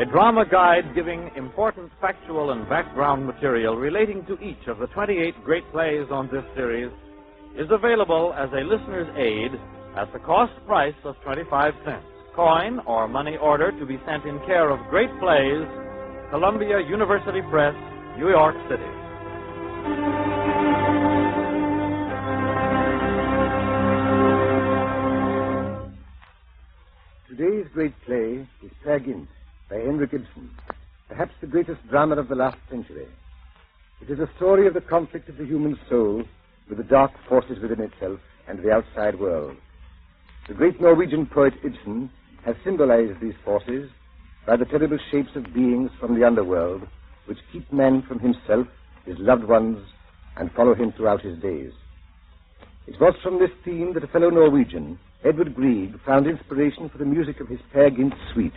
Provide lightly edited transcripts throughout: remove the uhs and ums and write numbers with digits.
a drama guide giving important factual and background material relating to each of the 28 great plays on this series, is available as a listener's aid at the cost price of 25 cents. Coin or money order to be sent in care of Great Plays, Columbia University Press, New York City. Today's great play is Peer Gynt by Henrik Ibsen, perhaps the greatest drama of the last century. It is a story of the conflict of the human soul with the dark forces within itself and the outside world. The great Norwegian poet Ibsen has symbolized these forces by the terrible shapes of beings from the underworld which keep man from himself, his loved ones, and follow him throughout his days. It was from this theme that a fellow Norwegian, Edward Grieg, found inspiration for the music of his Peer Gynt suite.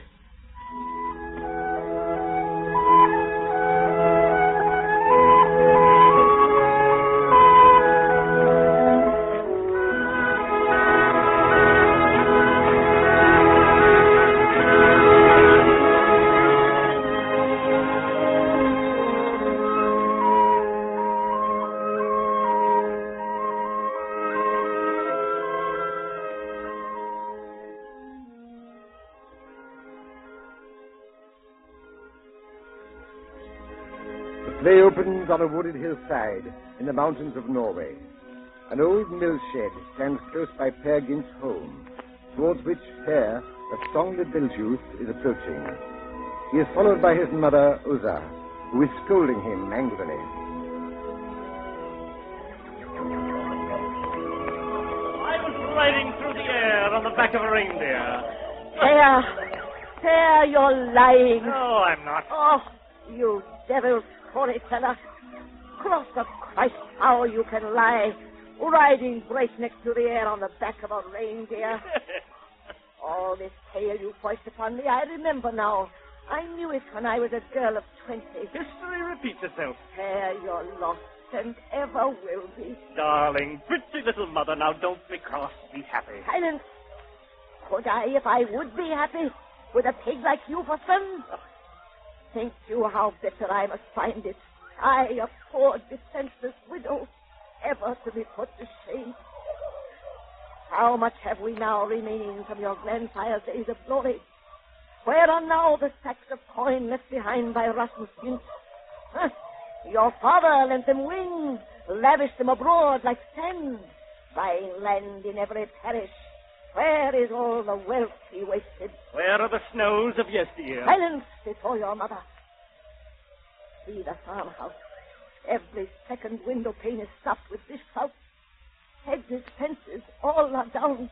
The play opens on a wooded hillside in the mountains of Norway. An old mill shed stands close by Peer Gynt's home, towards which Peer, a strong-willed youth, is approaching. He is followed by his mother, Uza, who is scolding him angrily. I was riding through the air on the back of a reindeer. Peer, you're lying. No, I'm not. Oh, you devil's storyteller. Cross of Christ, how you can lie, riding breakneck through the air on the back of a reindeer. All this tale you foist upon me, I remember now. I knew it when I was a girl of 20. History repeats itself. Peer, you're lost and ever will be. Darling, pretty little mother, now don't be cross, be happy. Silence. Could I, if I would be happy, with a pig like you for son? Think you how bitter I must find it. I, a poor, defenseless widow, ever to be put to shame. How much have we now remaining from your grandsire's days of glory? Where are now the sacks of coin left behind by Rasmus Gynt? Huh? Your father lent them wings, lavished them abroad like sand, buying land in every parish. Where is all the wealth he wasted? Where are the snows of yesteryear? Silence before your mother. See the farmhouse. Every second window pane is stopped with dish clouts. Hedges, fences, all are down.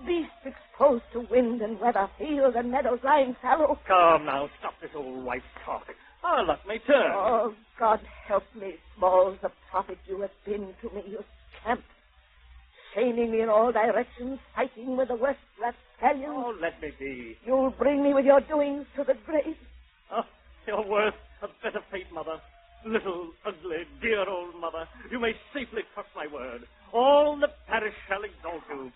Beasts exposed to wind and weather, fields and meadows lying fallow. Come now, stop this old wife talk. Our luck may turn. Oh, God help me, Smalls, the prophet you have been to me, you scamp. Shaming me in all directions, fighting with the worst rapscallions. Oh, let me be. You'll bring me with your doings to the grave. Oh, you're worth a better fate, mother. Little, ugly, dear old mother, you may safely trust my word. All the parish shall exalt you.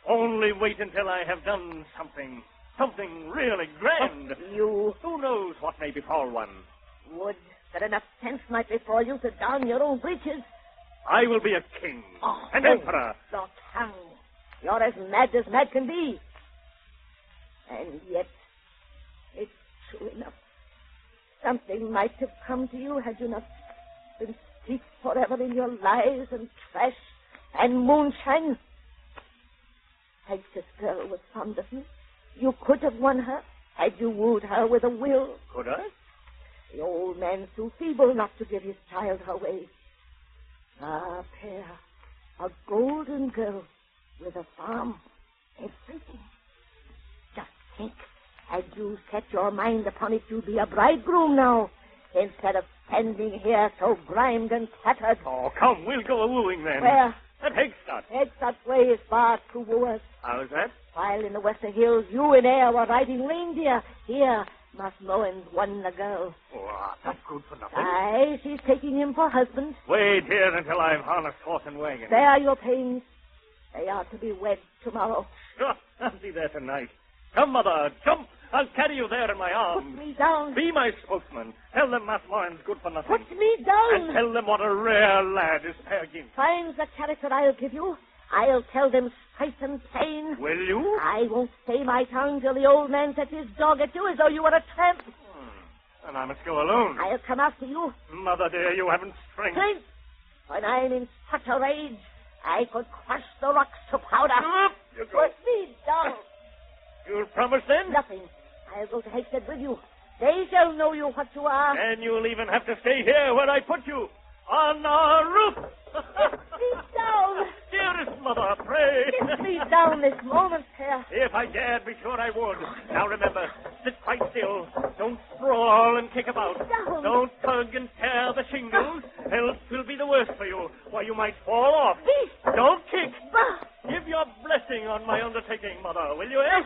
Only wait until I have done something really grand. You... Who knows what may befall one? Would that enough sense might befall you to down your own breeches. I will be a king, an emperor. Your tongue. You're as mad can be. And yet, it's true enough. Something might have come to you had you not been steeped forever in your lies and trash and moonshine. Had this girl was fond of you, you could have won her had you wooed her with a will. Could I? The old man's too feeble not to give his child her way. Ah, Peer, a golden girl with a farm, everything. Just think, had you set your mind upon it, you'd be a bridegroom now, instead of standing here so grimed and tattered. Oh, come, we'll go a-wooing then. Where? At Hegstad. Hegstad's way is barred to wooers. How's that? While in the Western Hills, you and Eyre were riding reindeer. Here, Moen's won the girl. Oh, not good for nothing. Aye, she's taking him for husband. Wait here until I've harnessed horse and wagon. There are your pains. They are to be wed tomorrow. Sure, I'll be there tonight. Come, mother, jump I'll carry you there in my arms. Put me down. Be my spokesman. Tell them Mathmorin's good for nothing. Put me down. And tell them what a rare lad is Peer Gynt. Find the character I'll give you. I'll tell them straight and plain. Will you? I won't stay my tongue till the old man sets his dog at you as though you were a tramp. And I must go alone. I'll come after you. Mother dear, you haven't strength. Strength? When I'm in such a rage, I could crush the rocks to powder. You go. Put me down. You'll promise then? Nothing. I'll go to Hexted with you. They shall know you what you are. And you'll even have to stay here where I put you. On our roof. Get me down. Dearest mother, pray. Get me down this moment, Peer. If I dared, be sure I would. Now remember, sit quite still. Don't sprawl and kick about. Down. Don't tug and tear the shingles, else it'll be the worse for you. Why, you might fall off. Beast. Don't kick. Bah. Give your blessing on my undertaking, mother, will you, eh?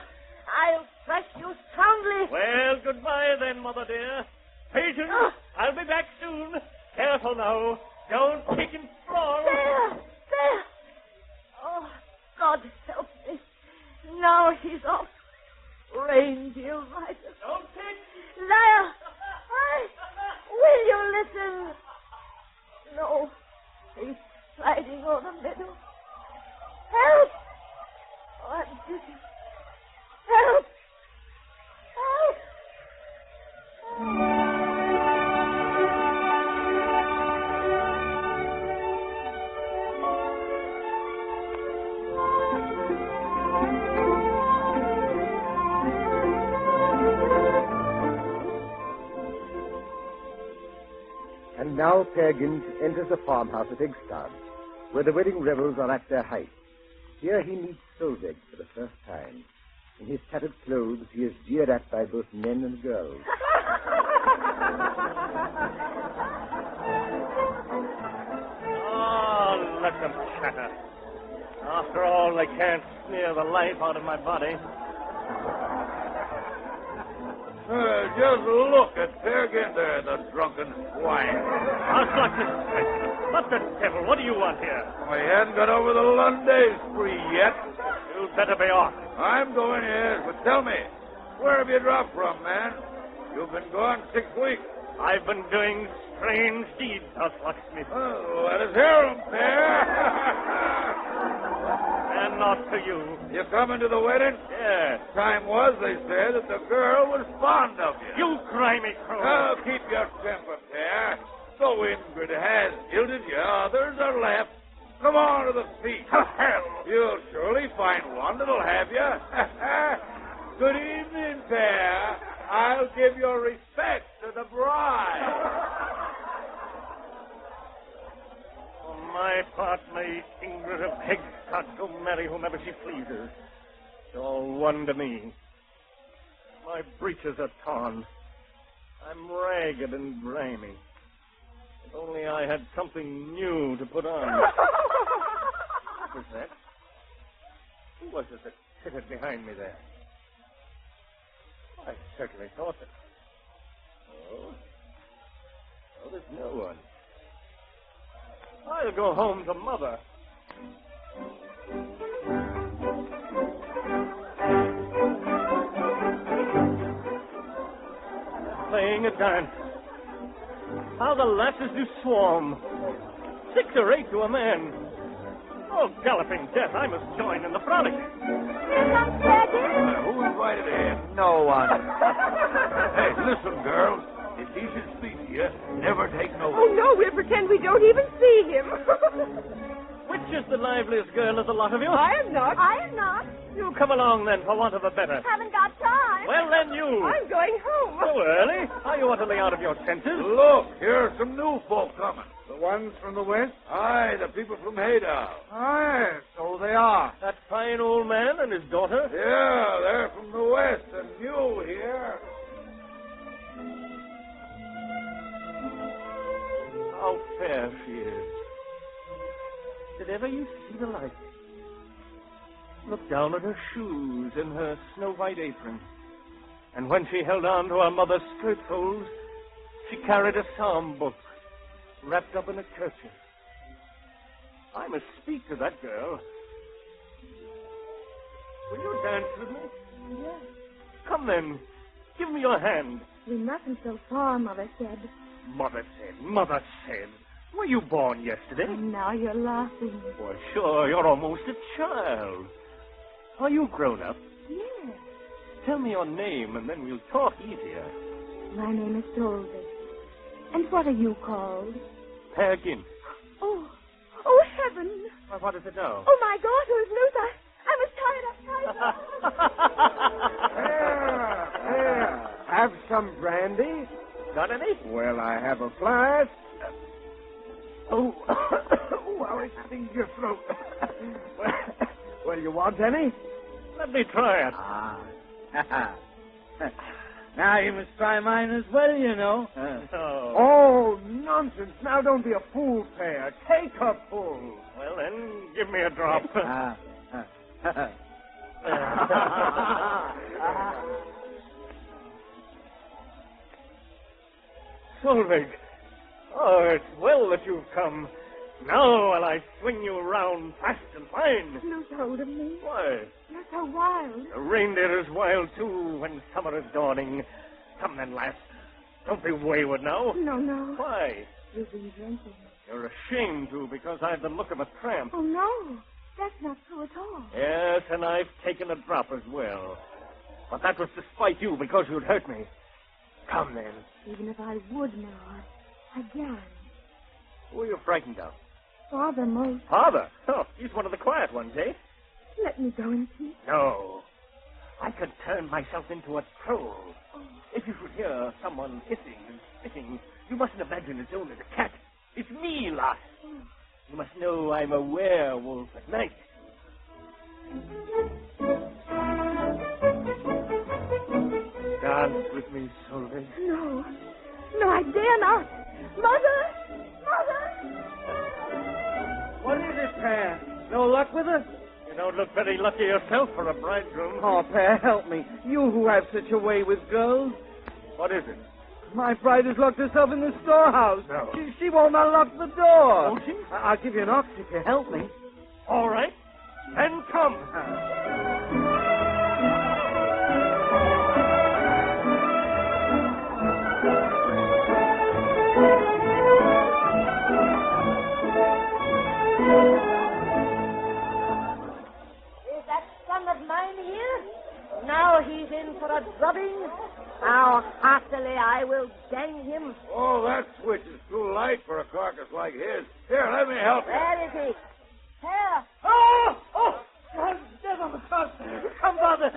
I'll thrash you strongly. Well, goodbye then, mother dear. Patience. I'll be back soon. Careful now. Don't kick and sprawl. There. Oh, God help me. Now he's off. Reindeer rider. Don't kick. Liar. Will you listen? No. He's sliding over the meadow. Help! Oh, I'm dizzy. Help! And now Peer Gynt enters the farmhouse at Eggstad, where the wedding revels are at their height. Here he meets Solveig for the first time. In his tattered clothes, he is jeered at by both men and girls. Oh, let them chatter. After all, they can't sneer the life out of my body. Just look at Peer Gynt there, the drunken swine. What the devil? What do you want here? We hadn't got over the Lunday spree yet. You'd better be off. I'm going, yes, but tell me, where have you dropped from, man? You've been gone 6 weeks. I've been doing strange deeds, Locksmith. Oh, let us hear 'em, Peer. And not to you. You coming to the wedding? Yes. Time was, they said, that the girl was fond of you. You grimy crow. Oh, keep your temper, Peer. Though Ingrid has jilted you, others are left. Come on to the feast. To hell. You'll surely find one that'll have you. Good evening, Peer. I'll give your respect to the bride. For my part, may Ingrid of Hegstad go marry whomever she pleases. It's all one to me. My breeches are torn. I'm ragged and grimy. If only I had something new to put on. What was that? Who was it that tittered behind me there? I certainly thought that. Oh, there's no one. I'll go home to Mother. Playing a dance. How the lasses do swarm. 6 or 8 to a man. Oh, galloping death, I must join in the frolic. Who invited him? No one. Hey, listen, girls. If he should speak to you, never take no... Oh, no, we'll pretend we don't even see him. Which is the liveliest girl of the lot of you? I am not. I am not. You come along, then, for want of a better. Haven't got time. Well, then you. I'm going home. So early? Are you utterly out of your senses? Look, here are some new folk coming. The ones from the west? Aye, the people from Haydal. Aye, so they are. That fine old man and his daughter? Yeah, they're from the west and new here. How fair she is. Did ever you see the like? Look down at her shoes and her snow-white apron. And when she held on to her mother's skirt folds, she carried a psalm book wrapped up in a kerchief. I must speak to that girl. Will you dance with me? Yes. Come then. Give me your hand. We mustn't go far, Mother said. Mother said. Were you born yesterday? And now you're laughing. Well, sure, you're almost a child. Are you grown up? Yes. Tell me your name, and then we'll talk easier. My name is Solveig. And what are you called? Peer Gynt. Oh, heaven. Well, what does it know? Oh, my God, who's loose? I was tied up. Here. Have some brandy? Got any? Well, I have a flask. Oh, how it stings your throat. Well, you want any? Let me try it. Now you must try mine as well, you know. No. Oh, nonsense. Now don't be a fool, Pear. Take a pull. Well, then, give me a drop. Solveig. Oh, it's well that you've come. Now will I swing you around fast and fine. Lose hold of me. Why? You're so wild. The reindeer is wild, too, when summer is dawning. Come then, lass. Don't be wayward now. No. Why? You've been drinking. You're ashamed to, because I've the look of a tramp. Oh, no. That's not true at all. Yes, and I've taken a drop as well. But that was to spite you, because you'd hurt me. Come then. Even if I would now, I can't. Who are you frightened of? Father most. Father? Oh, he's one of the quiet ones, eh? Let me go and see. No. I could turn myself into a troll. Oh. If you should hear someone hissing and spitting, you mustn't imagine it's only the cat. It's me, lass. Oh. You must know I'm a werewolf at night. Dance with me, Solveig. No, I dare not. Mother! What is it, Pear? No luck with her? You don't look very lucky yourself for a bridegroom. Oh, Pear, help me. You who have such a way with girls. What is it? My bride has locked herself in the storehouse. No. She won't unlock the door. Won't she? I'll give you an ox if you help me. All right. Then come. Is that son of mine here? Now he's in for a drubbing. How heartily I will gang him. Oh, that switch is too light for a carcass like his. Here, let me help you. Where is he? Here. Oh! God, dead on the cross. Come, Mother.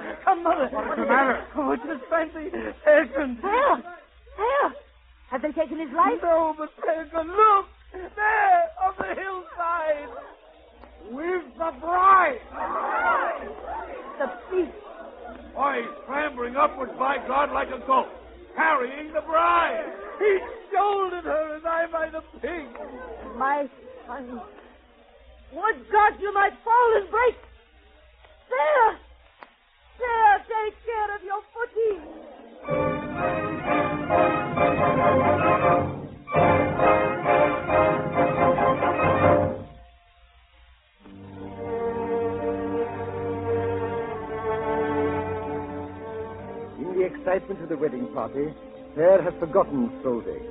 What's the matter? Oh, just fancy. Peregrine. Here. Have they taken his life? No, but Peregrine, look. There, on the hillside. With the bride. The thief. Why, he's clambering upwards, by God, like a goat, carrying the bride. He shouldered her as I might a pig. My son. Would God you might fall and break. There, take care of your footing. In the excitement of the wedding party, Pear has forgotten Solveig.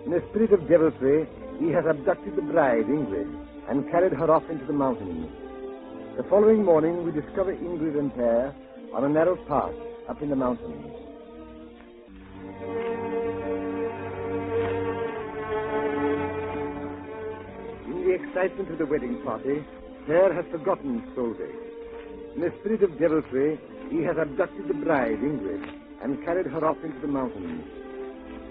In a spirit of deviltry, he has abducted the bride, Ingrid, and carried her off into the mountains. The following morning, we discover Ingrid and Pear on a narrow path up in the mountains. In the excitement of the wedding party, Pear has forgotten Solveig. In a spirit of deviltry, he has abducted the bride, Ingrid, and carried her off into the mountains.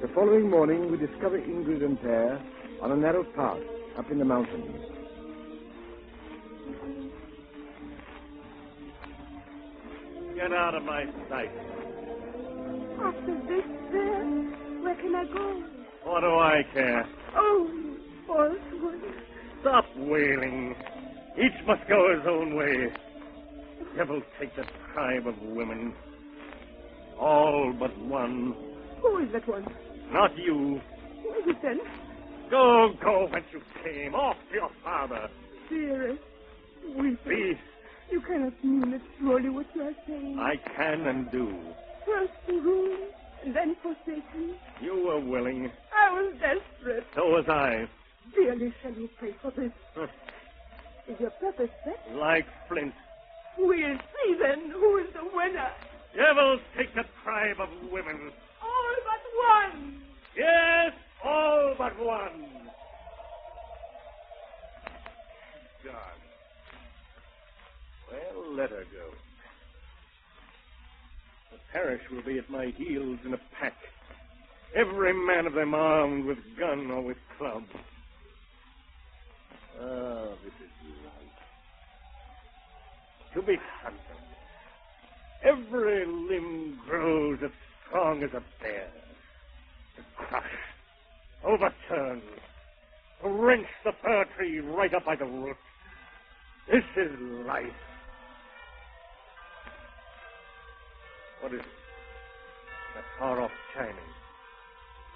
The following morning, we discover Ingrid and Pear on a narrow path up in the mountains. Get out of my sight. After this, there, where can I go? What do I care? Oh, false one. Stop wailing. Each must go his own way. Devil take the tribe of women. All but one. Who is that one? Not you. Who is it then? Go whence you came. Off to your father. Dearest, weeping. Peace. You cannot mean it, surely, what you are saying. I can and do. First ruined, and then forsaken. You were willing. I was desperate. So was I. Dearly shall you pray for this. Is your purpose set? Like flint. We'll see then who is the winner. Devils take the tribe of women. All but one. Yes, all but one. God. Well, let her go. The parish will be at my heels in a pack. Every man of them armed with gun or with club. Oh, this is right. To be hunted. Every limb grows as strong as a bear. To crush, overturn, to wrench the fir tree right up by the roots. This is life. What is it? That far-off chiming.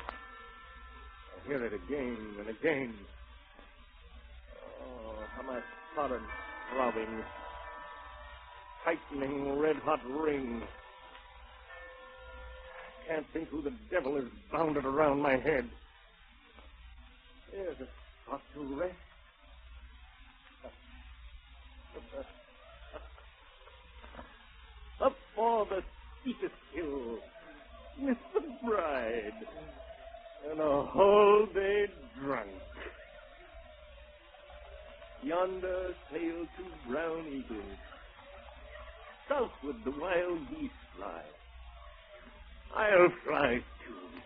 I hear it again and again. Oh, how my forehead throbbing. Tightening red-hot ring. I can't think who the devil is bounded around my head. There's a spot to rest. Up for the steepest hill with the bride and a whole day drunk. Yonder sail two brown eagles. Southward the wild geese fly. I'll fly too.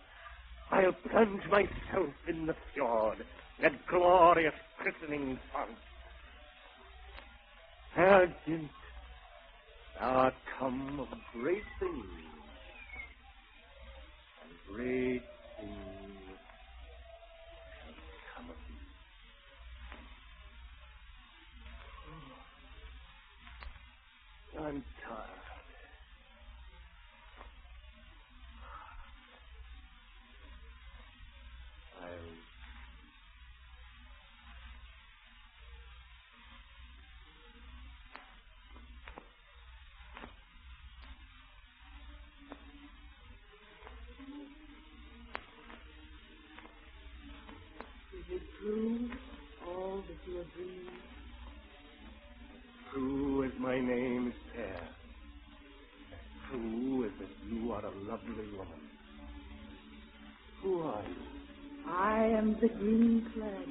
I'll plunge myself in the fjord, that glorious christening font. Peer Gynt, thou art come of great things, and great things shall come of thee. I'm tired. Is it true, all that you have dreamed? True as my name is Peer. True as that you are a lovely woman. Who are you? I am the green flag.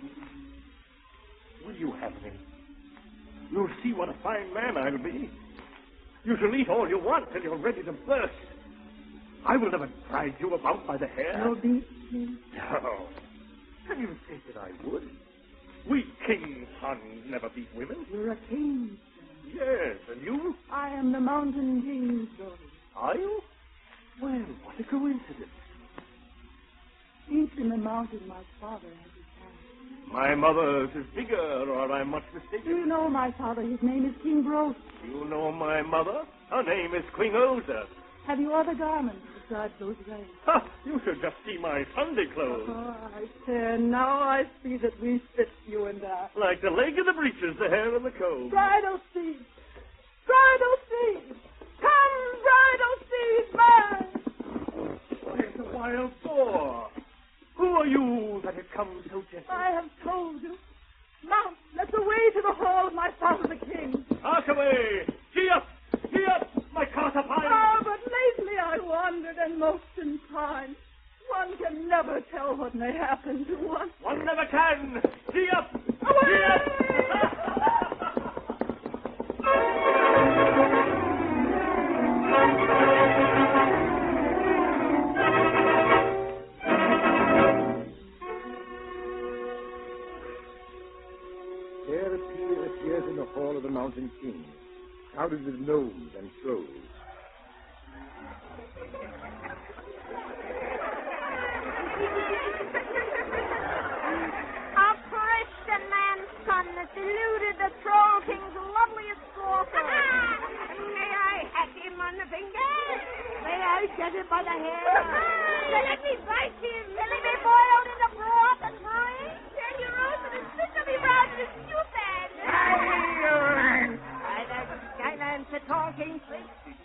Will you have me? You'll see what a fine man I'll be. You shall eat all you want till you're ready to burst. I will never drag you about by the hair. You'll beat me. No. Can you think that I would? We kings' sons never beat women. You're a king. Yes, and you? I am the mountain king's daughter. Are you? Well, what a coincidence. Deep in the mountain, my father has his house. My mother's is bigger, or I'm much mistaken. Do you know my father? His name is King Growth. You know my mother? Her name is Queen Older. Have you other garments besides those rags? Ha! You should just see my Sunday clothes. Oh, I say, now I see that we fit, you and I. Like the leg of the breeches, the hair of the coat. Bridal seed! Bridal seed! Come, bridal seed, mine! There's a wild boar. Who are you that has come so gently? I have told you. Mount, let's away to the hall of my father the king. Hark away! Gee up! Gee up! My cart of iron! Ah, but lately I wandered, and most in time. One can never tell what may happen to one. One never can! Gee up! Away! Gee up! There appears in the hall of the Mountain King, crowded with gnomes and trolls. A Christian man's son has deluded the Troll King's loveliest daughter. May I hack him on the finger? May I get him by the hair? Let me bite him. Will he be boiled in the broth and fried? Then you roast and his fish will be browned in a stew pan. By the Skylands, the Troll King's face.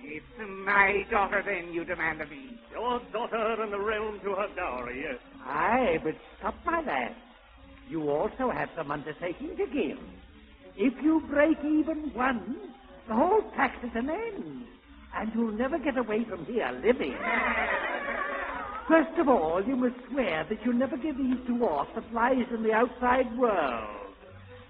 It's My daughter, then, you demand of me. Your daughter and the realm to her dowry, yes. Aye, but stop by that. You also have some undertaking to give. If you break even once, the whole tax is an end, and you'll never get away from here living. First of all, you must swear that you'll never give heed to aught that lies in the outside world.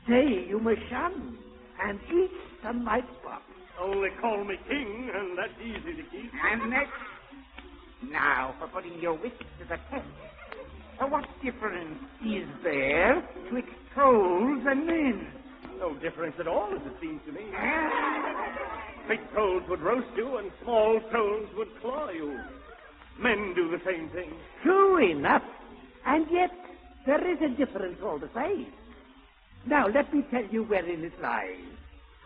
Day you must shun, and each sunlight spot. Only call me king, and that's easy to keep. And next, now for putting your wits to the test. What difference is there twixt trolls and men? No difference at all, as it seems to me. Big trolls would roast you, and small trolls would claw you. Men do the same thing. True enough. And yet, there is a difference all the same. Now, let me tell you wherein it lies.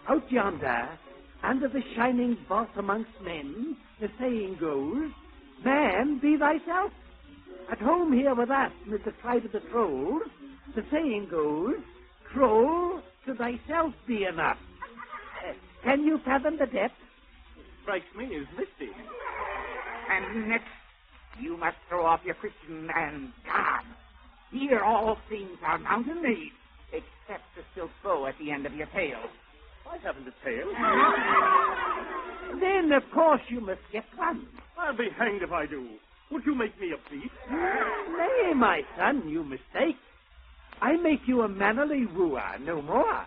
Out yonder, under the shining boss amongst men, the saying goes, man, be thyself. At home here with us, with the tribe of the trolls, the saying goes, troll to thyself be enough. Can you fathom the depth? Strikes me as misty. And next, you must throw off your Christian and God. Here all things are mountain-made, except the silk bow at the end of your tail. I haven't a tail. Then, of course, you must get one. I'll be hanged if I do. Would you make me a thief? Nay, my son, you mistake. I make you a mannerly wooer, no more.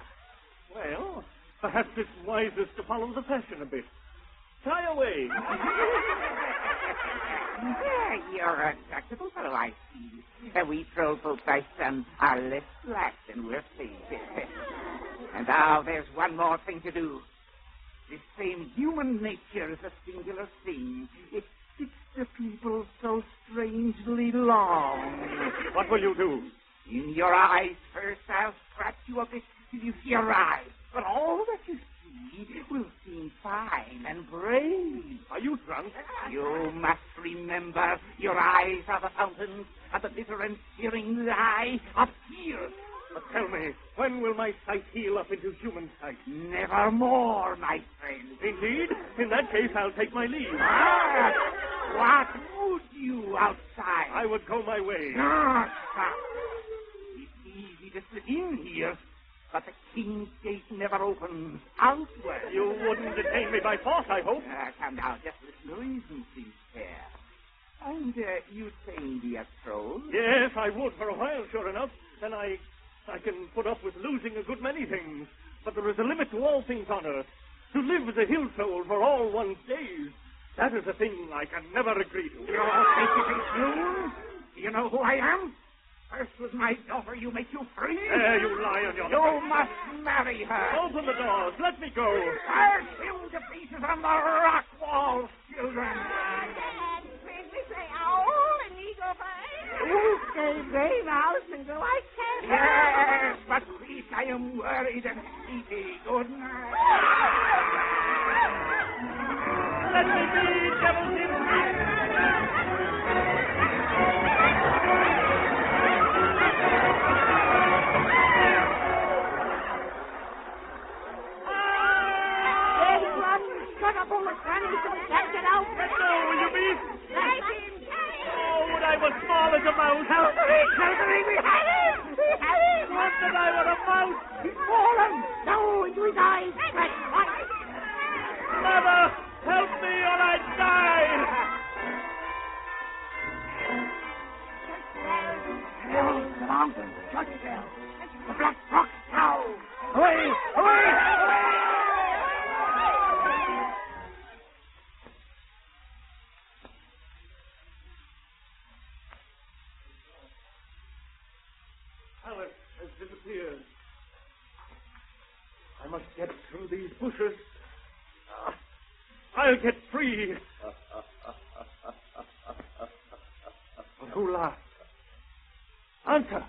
Well, perhaps it's wisest to follow the fashion a bit. Try away. You're a tractable fellow, I see. We troll folk, thy son, are less black than we're paid. And now there's one more thing to do. This same human nature is a singular thing. It sticks to people so strangely long. What will you do? In your eyes first, I'll scratch you a bit till you see your eyes. But all that you see will seem fine and brave. Are you drunk? You must remember, your eyes are the fountains of the bitter and searing lie of tears. But tell me, when will my sight heal up into human sight? Nevermore, my friend. Indeed? In that case, I'll take my leave. What would you outside? I would go my way. Stop. It's easy to slip in here, but the king's gate never opens outward. You wouldn't detain me by force, I hope. Come now, just listen to reason, please, fair. And you'd say be a troll? Yes, I would for a while, sure enough. Then I can put up with losing a good many things. But there is a limit to all things on earth. To live as a hill troll for all one's days, that is a thing I can never agree to. You think it is you? Do you know who I am? First with my daughter, you make you free. You lie on your... You must marry her. Open the doors. Let me go. I'll him to pieces on the rock walls, children. Dad, make me say owl and eagle face. You stay brave, Alice, and I can't. Yes, but please, I am worried and sleepy. Good night. Let me be, devil's inside. Pull the cranny so we can't get out. Let go, will you be? Take him. Oh, would I was small as a mouse. Calvary, we had him. We had him. What did I with a mouse? He's fallen. No, into his eyes. Mother, help me or I die. The mountain, Judge Bell. The Black Rock Tower. Away, away. Alice has disappeared. I must get through these bushes. I'll get free. But who laughed? Answer.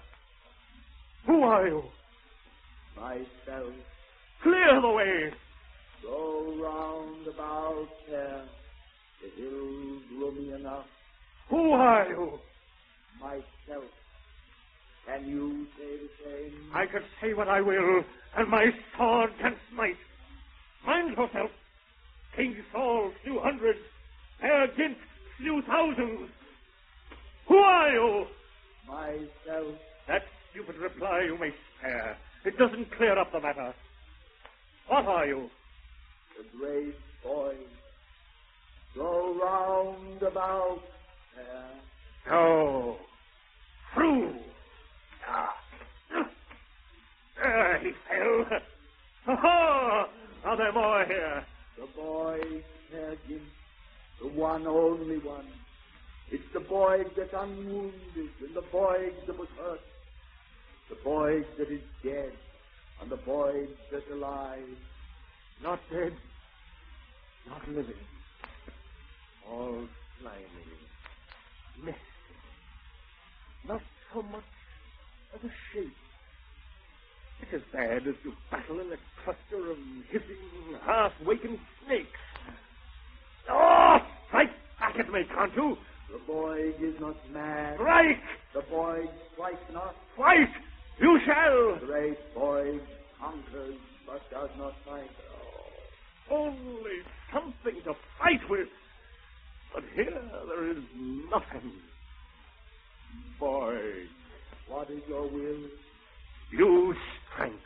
Who are you? Myself. Clear the way. Go round about there. The hills roomy enough. Who are you? Myself. Can you say the same? I can say what I will, and my sword can smite. Mind yourself. King Saul slew hundreds. Peer Gynt slew thousands. Who are you? Myself. That stupid reply you may spare. It doesn't clear up the matter. What are you? The great boy. Go round about there. No. True. There he fell. Ha-ha! Are there more here? The boy, Peer Gynt, the one, only one. It's the boy that unwounded and the boy that was hurt. The boy that is dead and the boy that's alive. Not dead, not living. All slimy, messy. Not so much as a shape. It's as bad as to battle in a cluster of hissing, half-wakened snakes. Oh, strike back at me, can't you? The boy is not mad. Strike! The boy strikes not. Fight! You shall! The great boy conquers but does not fight. Only something to fight with. But here there is nothing. Boy. What is your will? Use strength.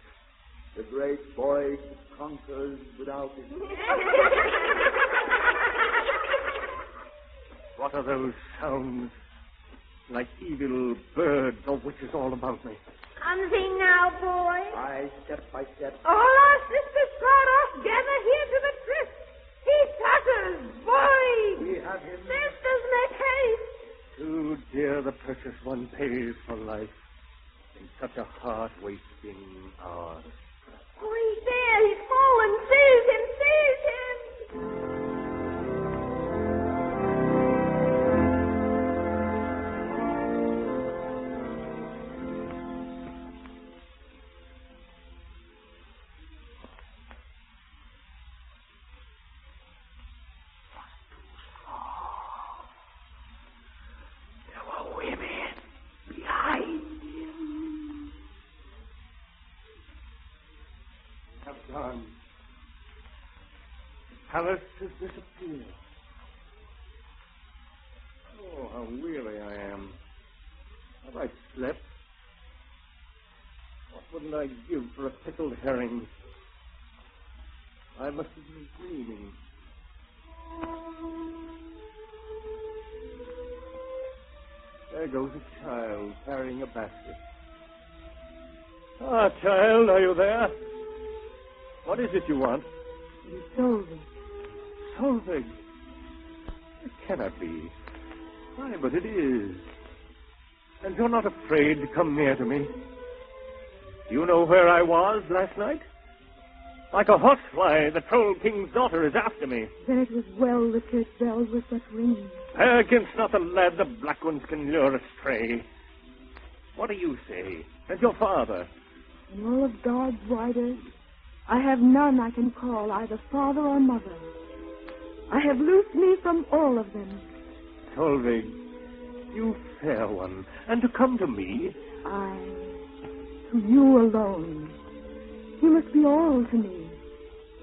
The great boy conquers without it. What are those sounds? Like evil birds or witches all about me. Something now, boy. Step by step. All our sisters far off gather here to the tryst. He totters, boy. We have him. Sisters, make haste. Too dear the purchase one pays for life in such a heart-wasting hour. Oh, he's there. He's fallen. Seize him, seize him. Gone. The palace has disappeared. Oh, how weary I am. Have I slept? What wouldn't I give for a pickled herring? I must have been dreaming. There goes a child carrying a basket. Ah, child, are you there? What is it you want? Solvig. Solvig? It cannot be. Why, but it is. And you're not afraid to come near to me? Do you know where I was last night? Like a horsefly, the Troll King's daughter is after me. Then it was well the church bells were set ringing. Peer Gynt's not the lad the black ones can lure astray. What do you say? And your father? In all of God's wide earth, I have none I can call either father or mother. I have loosed me from all of them. Solveig, you fair one, and to come to me? To you alone. You must be all to me,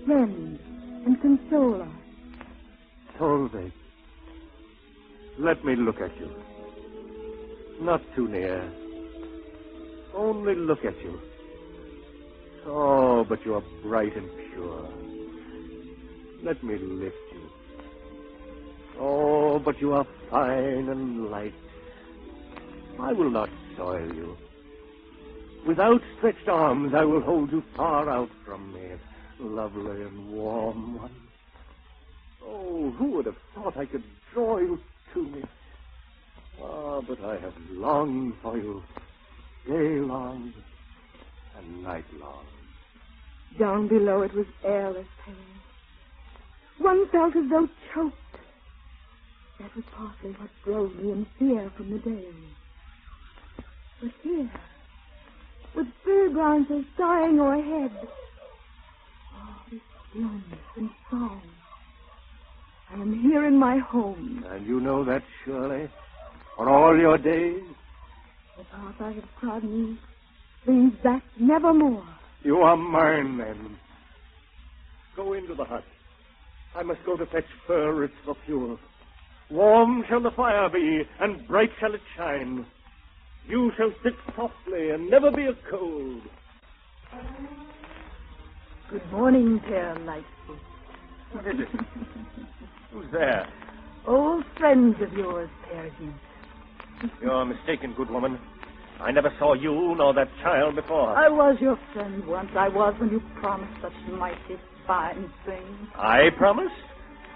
friend and consoler. Solveig, let me look at you. Not too near. Only look at you. Oh, but you are bright and pure. Let me lift you. Oh, but you are fine and light. I will not soil you. With outstretched arms, I will hold you far out from me, lovely and warm one. Oh, who would have thought I could draw you to me? Ah, but I have longed for you, day long and night long. Down below it was airless pain. One felt as though choked. That was partly what drove me in fear from the dale. But here, with fairgrounds sighing o'erhead, all this stillness and song, I am here in my home. And you know that, surely, for all your days? The path I have trodden brings back nevermore. You are mine, then. Go into the hut. I must go to fetch fir roots for fuel. Warm shall the fire be, and bright shall it shine. You shall sit softly and never be a cold. Good morning, Peer Lightfoot. What is it? Who's there? Old friends of yours, Peer Gynt. You're mistaken, good woman. I never saw you nor that child before. I was your friend once. I was when you promised such mighty fine things. I promised?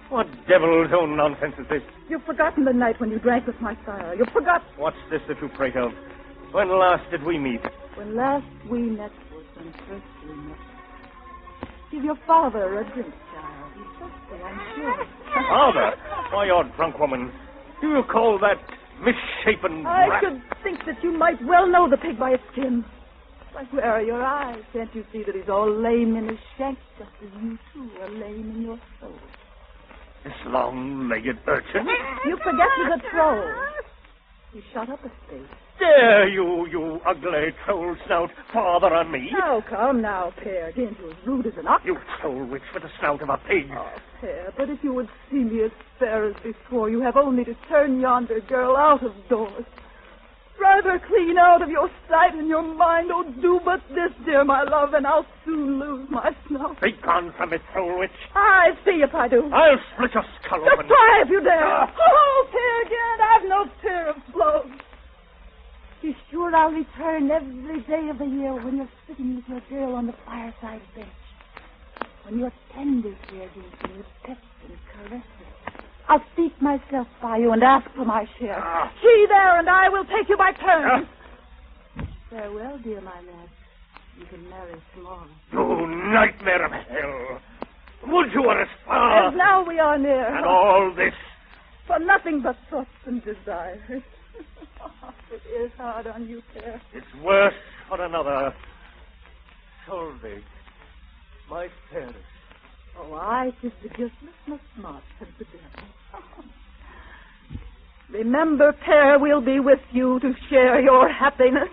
What devil's own nonsense is this? You've forgotten the night when you drank with my sire. You've forgotten. What's this that you prate of? When last did we meet? When last we met was when first we met. Give your father a drink, child. He's thirsty, I'm sure. Father? Why, you're drunk, woman. Do you call that misshapen I brat? should think that you might well know the pig by its skin. But where are your eyes? Can't you see that he's all lame in his shank, just as you too are lame in your soul? This long-legged urchin? You forget he's a troll. He shot up a space. Dare you ugly troll snout, father on me? Now, come now, Peer Gynt, you're as rude as an ox. You troll witch with the snout of a pig. Oh, Peer, but if you would see me as fair as before, you have only to turn yonder girl out of doors. Drive her clean out of your sight and your mind. Oh, do but this, dear my love, and I'll soon lose my snout. Be gone from it, troll witch. I see if I do. I'll split your skull Just open. try if you dare. Oh, Peer Gynt, I've no fear of blows. Be sure I'll return every day of the year when you're sitting with your girl on the fireside bench. When you're tender, Peer Gynt, and you pet and caress her. I'll seek myself by you and ask for my share. She there and I will take you by turns. Farewell, dear my lad. You can marry tomorrow. You nightmare of hell. Would you were as far? And now we are near. And all this? For nothing but thoughts and desires. It is hard on you, Peer. It's worse for another. Solveig, my fairest. Oh, I, 'tis the guiltless must not, said the devil. Remember, Peer, we'll be with you to share your happiness.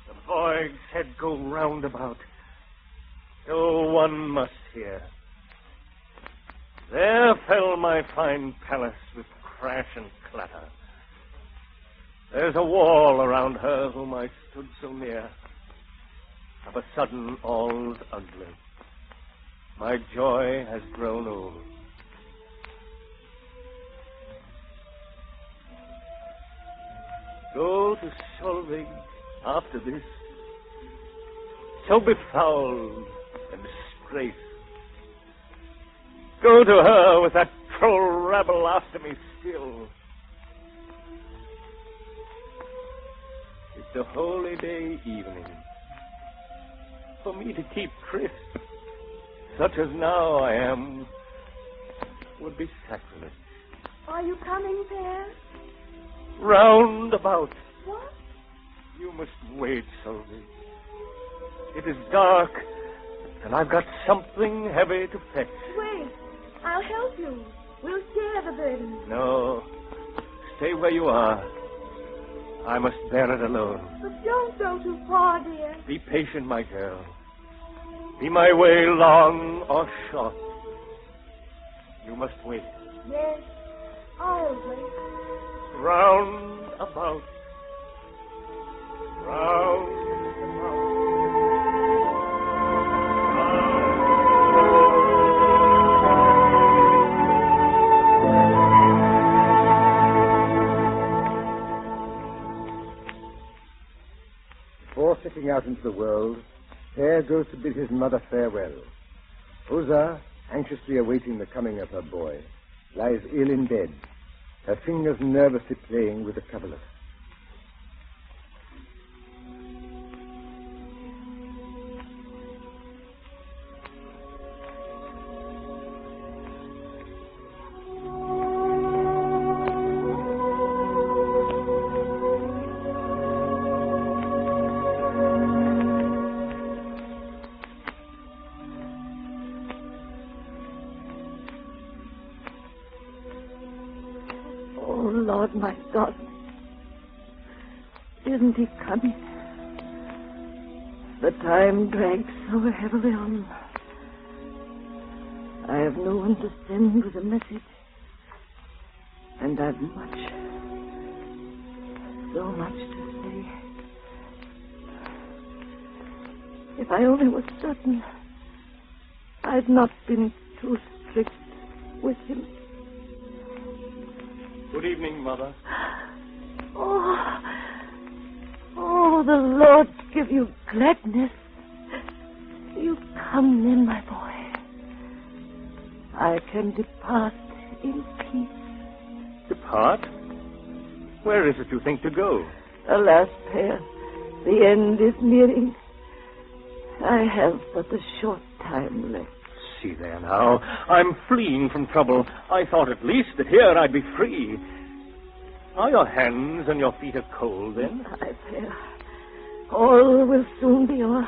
The boy's head go roundabout. So one must hear. There fell my fine palace with crash and clatter. There's a wall around her whom I stood so near. Of a sudden all's ugly. My joy has grown old. Go to Solveig after this, so befouled and disgraced. Go to her with that troll rabble after me still. It's a holy day evening. For me to keep tryst, such as now I am, would be sacrilege. Are you coming, Peer? Round about. What? You must wait, Solveig. It is dark, and I've got something heavy to fetch. Wait, I'll help you. We'll share the burden. No, stay where you are. I must bear it alone. But don't go too far, dear. Be patient, my girl. Be my way long or short. You must wait. Yes, I'll wait. Round about. Round about. Before setting out into the world, Peer goes to bid his mother farewell. Rosa, anxiously awaiting the coming of her boy, lies ill in bed, her fingers nervously playing with the coverlet. Lord, my God. Isn't he coming? The time drags so heavily on. I have no one to send with a message. And I've so much to say. If I only were certain I'd not been too strict with him. Good evening, Mother. Oh, the Lord give you gladness. You come then, my boy. I can depart in peace. Depart? Where is it you think to go? Alas, Peer, the end is nearing. I have but a short time left. See there now. I'm fleeing from trouble. I thought at least that here I'd be free. Are your hands and your feet are cold, then? Aye, Peer. All will soon be o'er.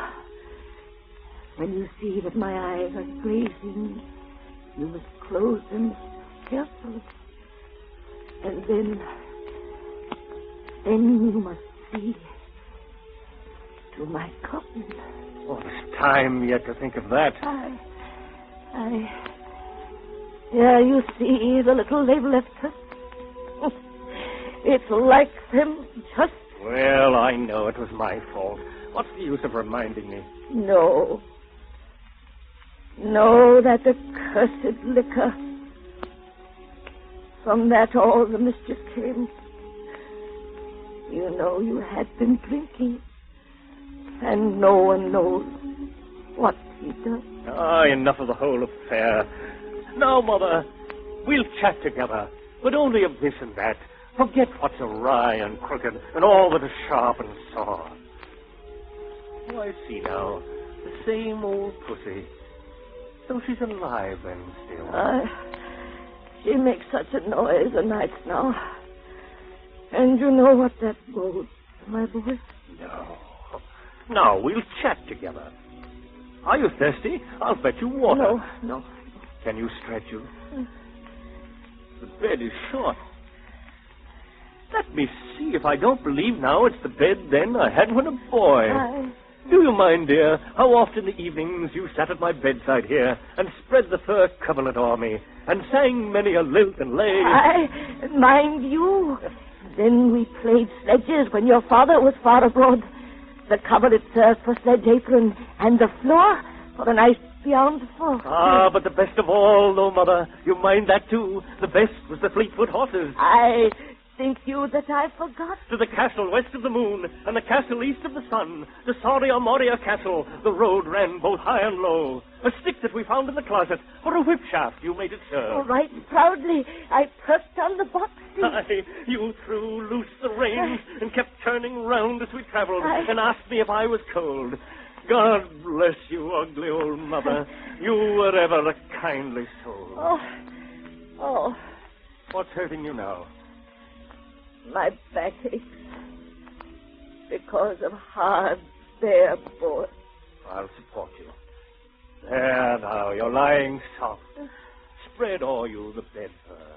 When you see that my eyes are glazing, you must close them carefully. And then you must see to my coffin. Oh, there's time yet to think of that. Yeah, you see the little they've left us. It's like them just... Well, I know it was my fault. What's the use of reminding me? No, that accursed liquor. From that all the mischief came. You know you had been drinking. And no one knows what he does. Enough of the whole affair. Now, Mother, we'll chat together, but only of this and that. Forget what's awry and crooked, and all that is sharp and sore. Oh, I see now. The same old pussy. Though she's alive then still. She makes such a noise o' nights now. And you know what that bodes, my boy? No. Now, we'll chat together. Are you thirsty? I'll fetch you water. No. Can you stretch you? The bed is short. Let me see. If I don't believe now it's the bed then I had when a boy. Do you mind, dear, how often in the evenings you sat at my bedside here and spread the fur coverlet o'er me and sang many a lilt and lay? Mind you. Then we played sledges when your father was far abroad. The coverlet served for sledge apron and the floor for a nice beyond folk. But the best of all, though, Mother, you mind that too. The best was the Fleetfoot horses. Think you that I forgot? To the castle west of the moon, and the castle east of the sun, the Soria Moria castle, the road ran both high and low. A stick that we found in the closet, for a whip shaft you made it serve. Right proudly, I perked on the box seat. You threw loose the reins and kept turning round as we traveled, and asked me if I was cold. God bless you, ugly old mother. You were ever a kindly soul. Oh. What's hurting you now? My back aches because of hard, bare board. I'll support you. There now, you're lying soft. Spread o'er you the bed fur.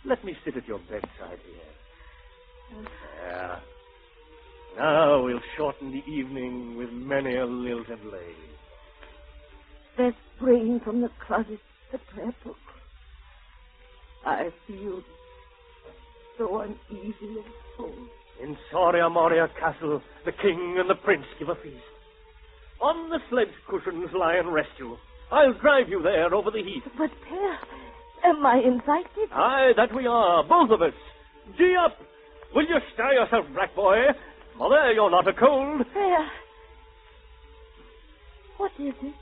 Let me sit at your bedside here. There. Now we'll shorten the evening with many a lilt and lay. There's spring from the closet the prayer book. I feel so uneasy and full. In Soria Moria Castle, the king and the prince give a feast. On the sledge cushions lie and rest you. I'll drive you there over the heath. But, Peer, am I invited? Aye, that we are, both of us. Gee up! Will you stir yourself, black boy? Mother, you're not a cold. Peer, what is it?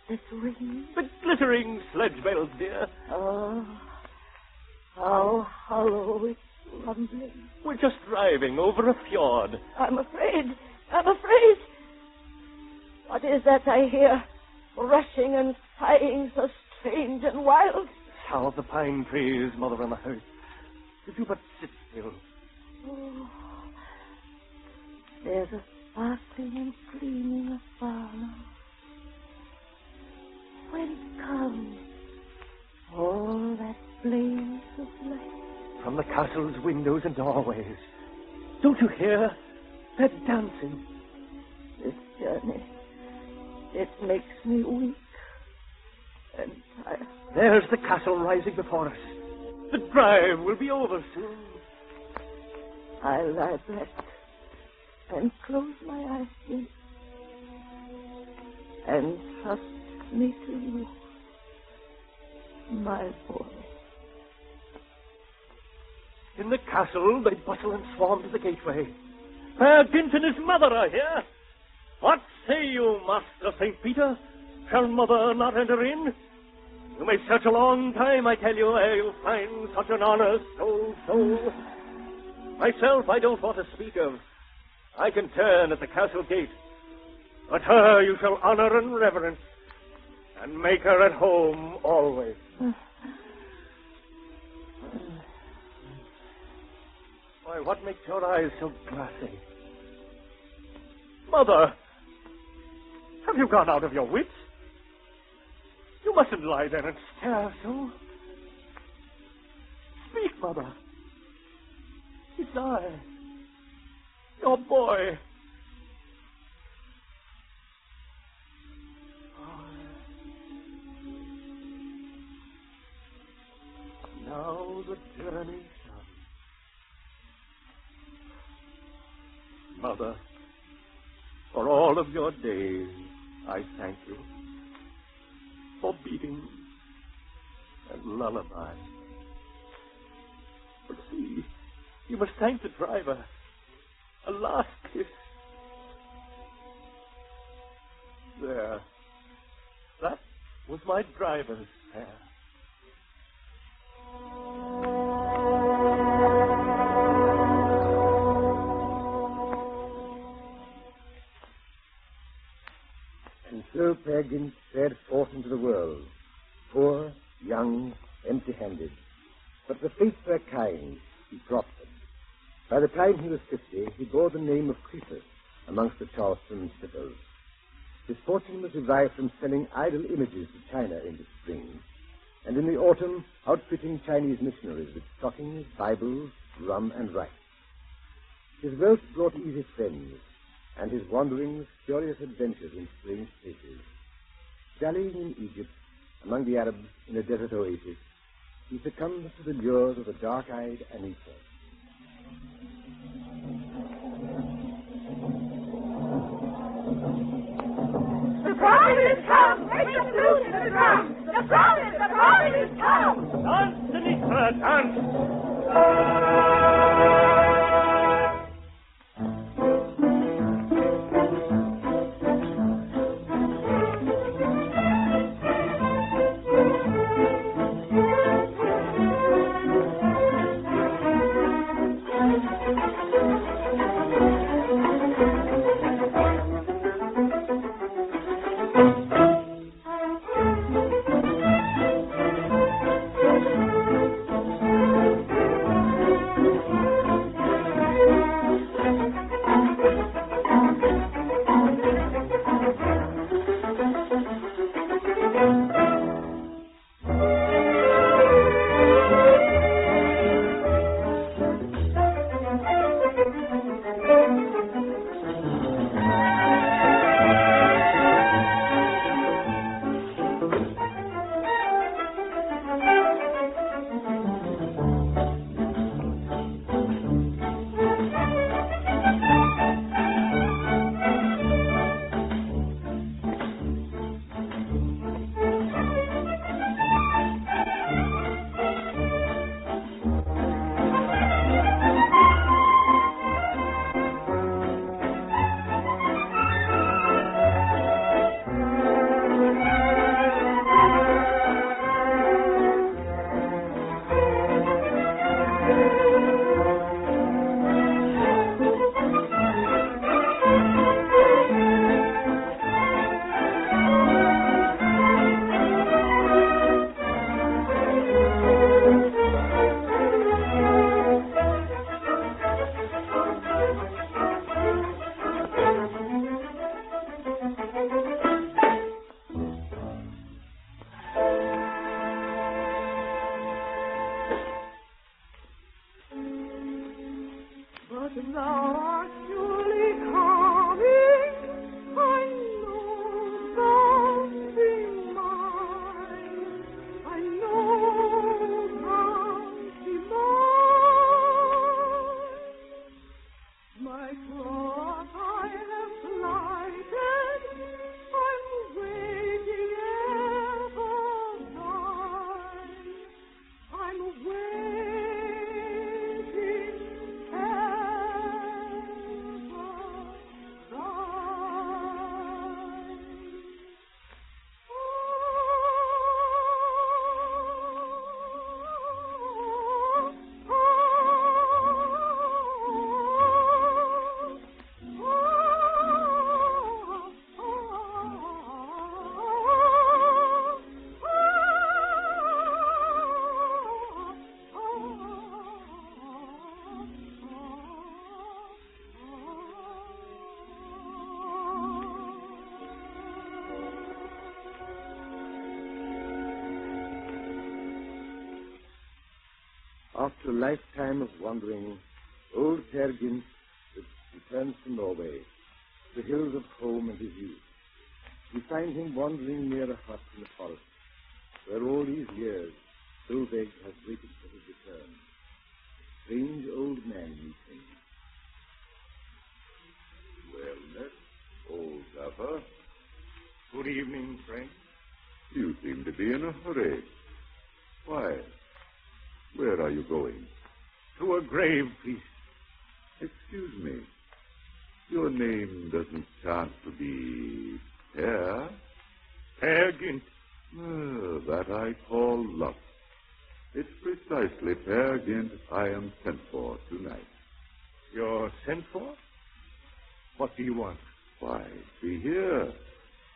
This ring? The glittering sledge bells, dear. Oh, how hollow it's rumbling. We're just driving over a fjord. I'm afraid. What is that I hear? Rushing and sighing so strange and wild. Sound of the pine trees, Mother, on the hearth. Did you but sit still? Oh, there's a sparkling and gleaming afar now. When comes all that blaze of light? From the castle's windows and doorways. Don't you hear? They're dancing. This journey. It makes me weak and tired. There's the castle rising before us. The drive will be over soon. I lie back and close my eyes again and trust me to you, my boy. In the castle, they bustle and swarm to the gateway. Peer Gynt and his mother are here. What say you, Master St. Peter? Shall mother not enter in? You may search a long time, I tell you, ere you find such an honest old soul. Myself, I don't want to speak of. I can turn at the castle gate. But her you shall honor and reverence, and make her at home always. Why, what makes your eyes so glassy? Mother, have you gone out of your wits? You mustn't lie there and stare so. Speak, Mother. It's I, your boy. Now the journey's done. Mother, for all of your days, I thank you. For beating and lullaby. But see, you must thank the driver. A last kiss. There. That was my driver's hair. And so Peer Gynt fared forth into the world, poor, young, empty-handed. But the fates were kind. He prospered. By the time he was 50, he bore the name of Croesus amongst the Charleston sippers. His fortune was derived from selling idol images to China in the spring, and in the autumn outfitting Chinese missionaries with stockings, Bibles, rum, and rice. His wealth brought easy friends, and his wanderings curious adventures in strange places. Dallying in Egypt, among the Arabs in a desert oasis, he succumbed to the lures of the dark-eyed Anita. The prophet is come! Break the flute to the drum! The prophet is come! Dance, Anita, dance! But thou art surely coming, After a lifetime of wandering, old Peer Gynt returns to Norway, the hills of home and his youth. We find him wandering near a hut in the forest, where all these years Solveig has waited for his return. A strange old man meets him. Well, old duffer. Good evening, friend. You seem to be in a hurry. Why? Where are you going? To a grave feast. Excuse me. Your name doesn't chance to be Peer? Peer Gynt. That I call luck. It's precisely Peer Gynt I am sent for tonight. You're sent for? What do you want? Why, see here.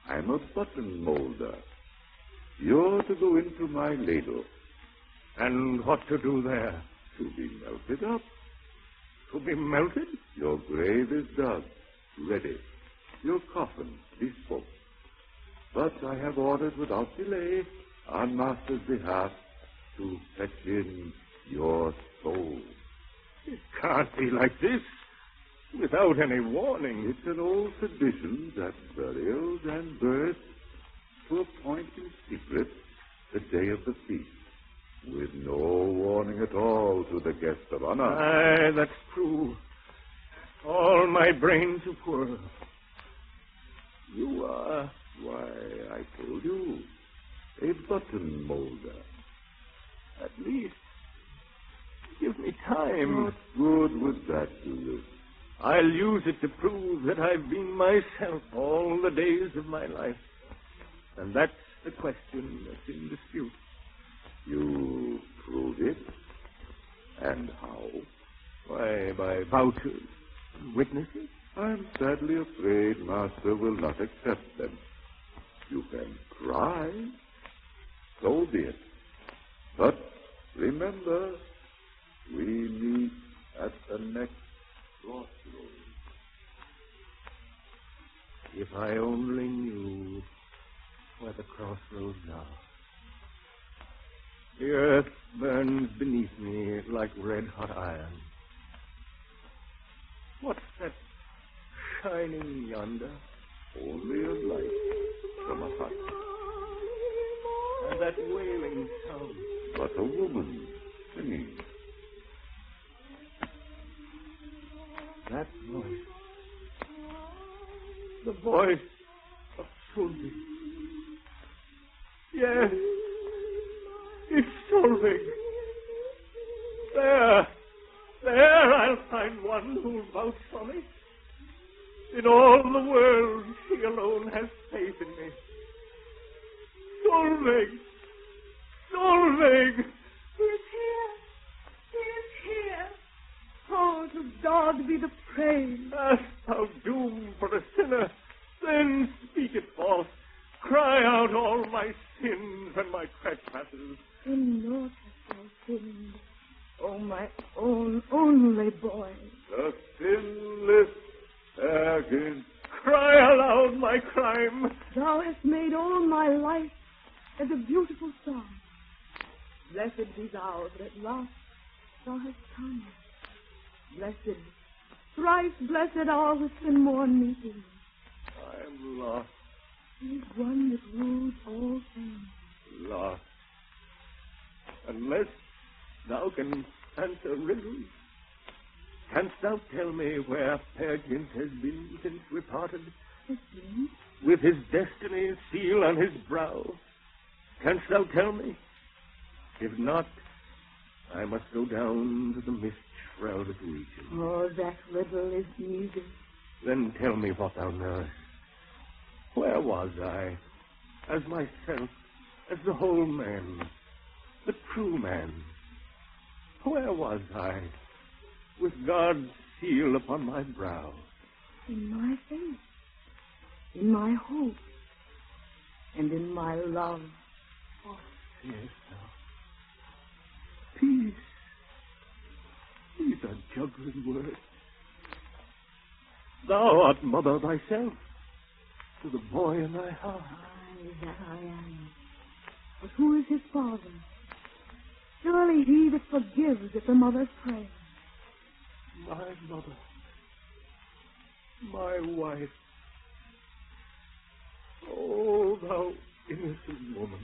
I'm a button molder. You're to go into my ladle. And what to do there? To be melted up. To be melted? Your grave is dug, ready. Your coffin bespoke. But I have ordered without delay, on master's behalf, to fetch in your soul. It can't be like this, without any warning. It's an old tradition that burials and births to appoint in secret the day of the feast, with no warning at all to the guest of honor. Aye, that's true. All my brains are poor. You are... Why, I told you, a button molder. At least, give me time. What good would that do you? I'll use it to prove that I've been myself all the days of my life. And that's the question that's in dispute. You prove it? And how? Why, by vouchers and witnesses. I'm sadly afraid master will not accept them. You can cry. So be it. But remember, we meet at the next crossroads. If I only knew where the crossroads are. The earth burns beneath me like red-hot iron. What's that shining yonder? Only a light from a hut. And that wailing sound. But a woman singing. That voice. The voice of Solveig. Yes. It's Solveig. There I'll find one who'll vouch for me. In all the world, she alone has faith in me. Solveig! Solveig! He is here. He is here. Oh, to God be the praise. Hast thou doom for a sinner? Then speak it forth. Cry out all my sins and my trespasses. In naught hast thou sinned, oh, my own only boy. The sinless Peer Gynt. Cry aloud my crime. Thou hast made all my life as a beautiful song. Blessed be thou that at last thou hast come. Blessed, thrice blessed hour which can mourn meeting. I am lost. He is one that rules all things. Lost. Unless thou can answer riddles. Canst thou tell me where Peer Gynt has been since we parted? Has been? With his destiny seal on his brow. Canst thou tell me? If not, I must go down to the mist-shrouded region. Oh, that riddle is easy. Then tell me what thou knowest. Where was I? As myself, as the whole man, the true man. Where was I? With God's seal upon my brow. In my faith, in my hope, and in my love. What sayest thou? Peace. These are juggling words. Thou art mother thyself to the boy in thy heart. Aye, that I am. But who is his father? Surely he that forgives if the mother's praying. My mother, my wife, oh, thou innocent woman,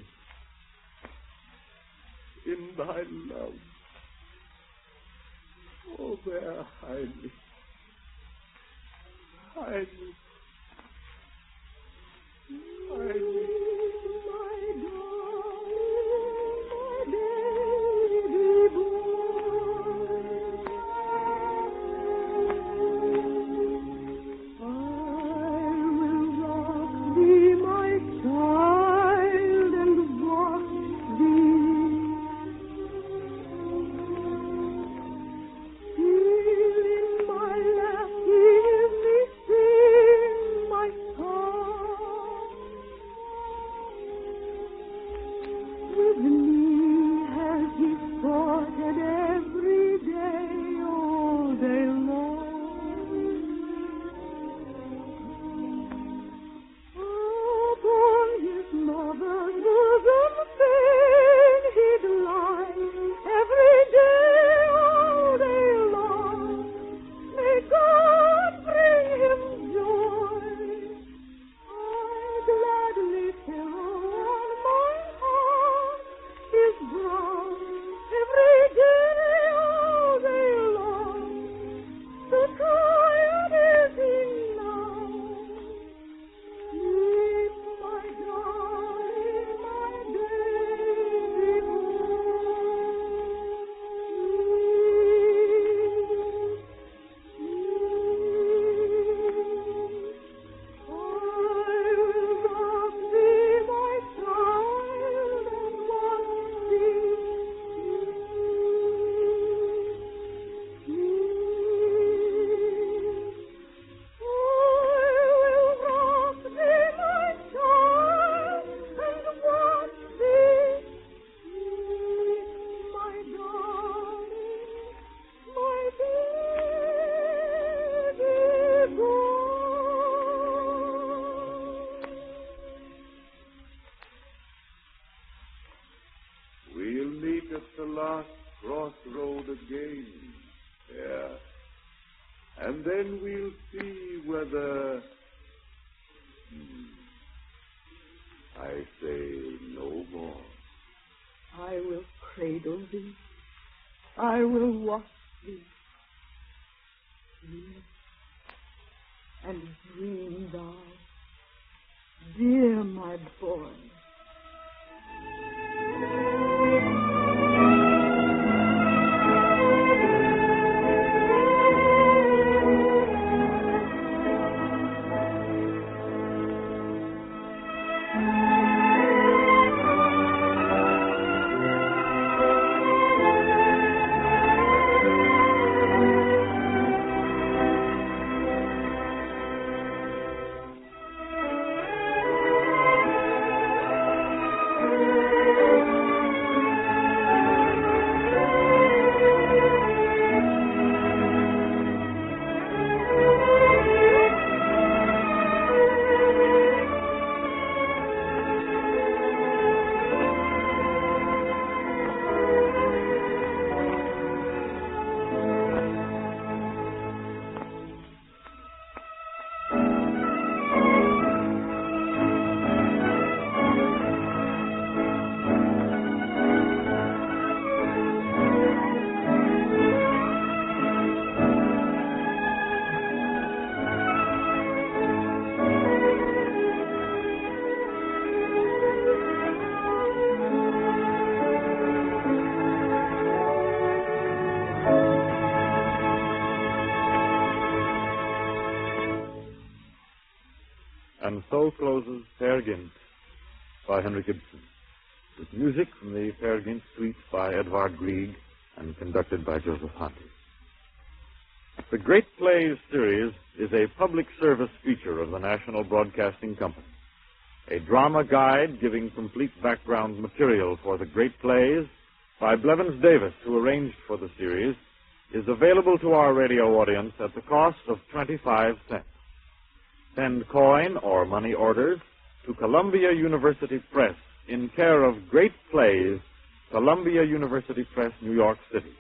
in thy love, oh, there hide me, hide me, hide me. And then we'll see whether... I say no more. I will cradle thee. I will watch thee. Sleep and dream thou, dear my boy. And so closes Peer Gynt by Henrik Ibsen, with music from the Peer Gynt suite by Edvard Grieg and conducted by Joseph Hanti. The Great Plays series is a public service feature of the National Broadcasting Company. A drama guide giving complete background material for the Great Plays by Blevins Davis, who arranged for the series, is available to our radio audience at the cost of 25 cents. Send coin or money orders to Columbia University Press in care of Great Plays, Columbia University Press, New York City.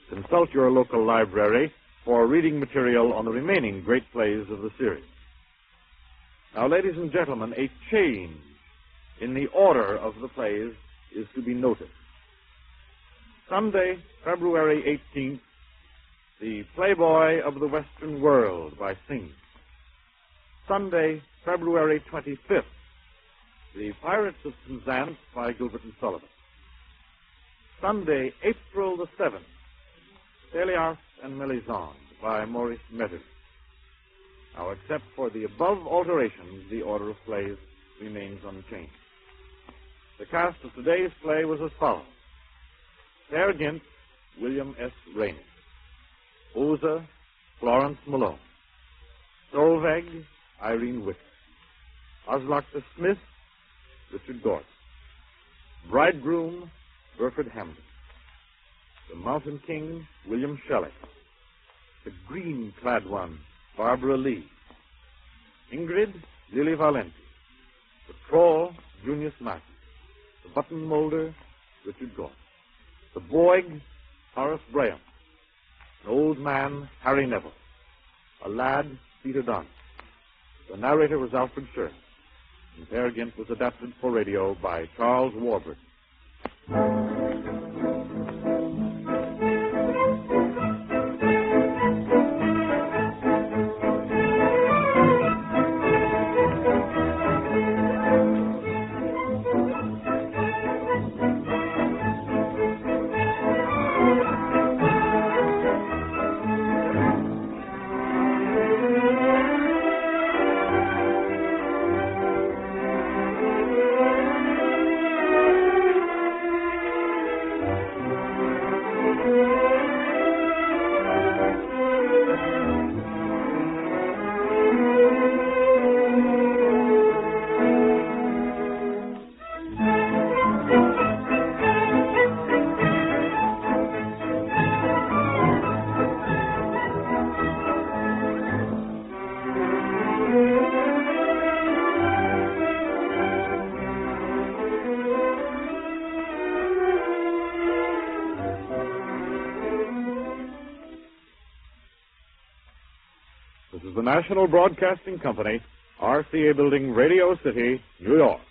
Consult your local library for reading material on the remaining great plays of the series. Now, ladies and gentlemen, a change in the order of the plays is to be noted. Sunday, February 18th, The Playboy of the Western World by Synge. Sunday, February 25th, The Pirates of Penzance by Gilbert and Sullivan. Sunday, April the 7th, Célias and Mélisande by Maurice Mételis. Now, except for the above alterations, the order of plays remains unchanged. The cast of today's play was as follows. Peer Gynt, William S. Rayney. Oza, Florence Malone. Solveig, Irene Wick. Aslak the Smith, Richard Gordon. Bridegroom, Burford Hamden. The Mountain King, William Shelley. The green-clad one, Barbara Lee. Ingrid, Lily Valenti. The Troll, Junius Mackey. The Button Molder, Richard Gordon. The Boig, Horace Braham. An old man, Harry Neville. A lad, Peter Dunn. The narrator was Alfred Sherman. And Peer Gynt was adapted for radio by Charles Warburton. This is the National Broadcasting Company, RCA Building, Radio City, New York.